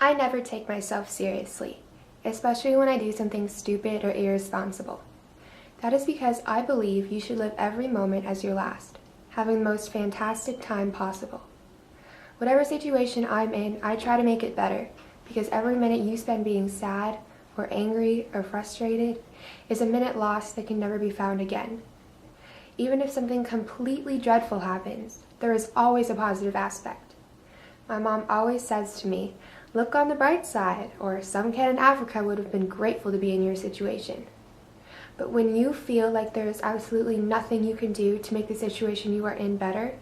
I never take myself seriously, especially when I do something stupid or irresponsible. That is because I believe you should live every moment as your last, having the most fantastic time possible. Whatever situation I'm in, I try to make it better, because every minute you spend being sad, or angry, or frustrated is a minute lost that can never be found again. Even if something completely dreadful happens, there is always a positive aspect. My mom always says to me, "Look on the bright side," or "Some kid in Africa would have been grateful to be in your situation." But when you feel like there is absolutely nothing you can do to make the situation you are in better,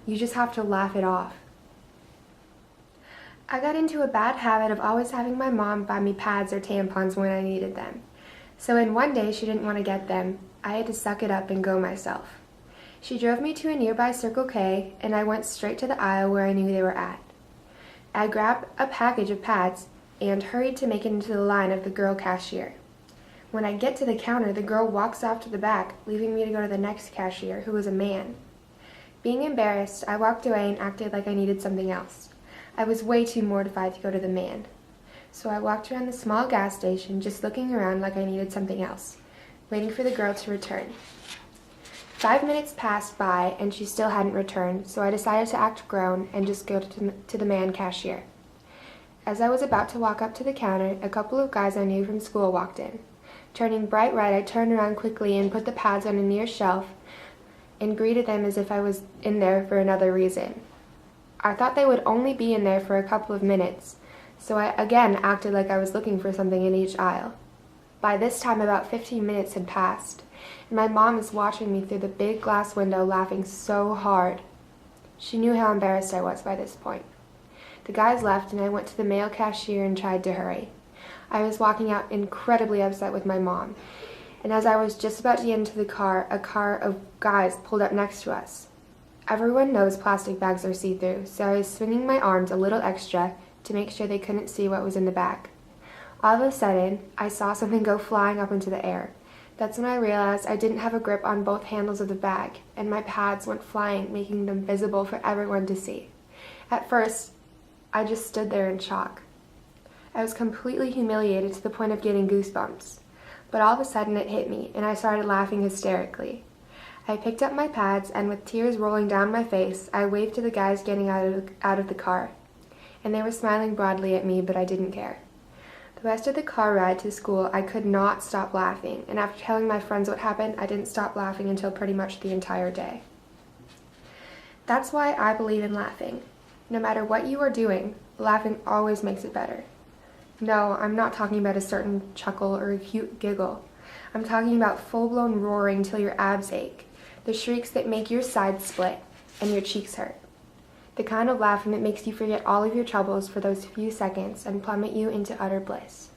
you just have to laugh it off. I got into a bad habit of always having my mom buy me pads or tampons when I needed them. So when one day she didn't want to get them, I had to suck it up and go myself. She drove me to a nearby Circle K, and I went straight to the aisle where I knew they were at. I grabbed a package of pads and hurried to make it into the line of the girl cashier. When I get to the counter, the girl walks off to the back, leaving me to go to the next cashier, who was a man. Being embarrassed, I walked away and acted like I needed something else. I was way too mortified to go to the man. So I walked around the small gas station, just looking around like I needed something else, waiting for the girl to return. 5 minutes passed by and she still hadn't returned, so I decided to act grown and just go to the man cashier. As I was about to walk up to the counter, a couple of guys I knew from school walked in. Turning bright red, I turned around quickly and put the pads on a near shelf and greeted them as if I was in there for another reason. I thought they would only be in there for a couple of minutes, so I again acted like I was looking for something in each aisle. By this time, about 15 minutes had passed, and my mom was watching me through the big glass window laughing so hard. She knew how embarrassed I was by this point. The guys left, and I went to the male cashier and tried to hurry. I was walking out incredibly upset with my mom, and as I was just about to get into the car, a car of guys pulled up next to us. Everyone knows plastic bags are see-through, so I was swinging my arms a little extra to make sure they couldn't see what was in the bag. All of a sudden, I saw something go flying up into the air. That's when I realized I didn't have a grip on both handles of the bag, and my pads went flying, making them visible for everyone to see. At first, I just stood there in shock. I was completely humiliated to the point of getting goosebumps. But all of a sudden it hit me, and I started laughing hysterically. I picked up my pads, and with tears rolling down my face, I waved to the guys getting out of the car. And they were smiling broadly at me, but I didn't care. The rest of the car ride to school, I could not stop laughing, and after telling my friends what happened, I didn't stop laughing until pretty much the entire day. That's why I believe in laughing. No matter what you are doing, laughing always makes it better. No, I'm not talking about a certain chuckle or a cute giggle. I'm talking about full-blown roaring till your abs ache, the shrieks that make your sides split and your cheeks hurt. The kind of laughing that makes you forget all of your troubles for those few seconds and plummet you into utter bliss.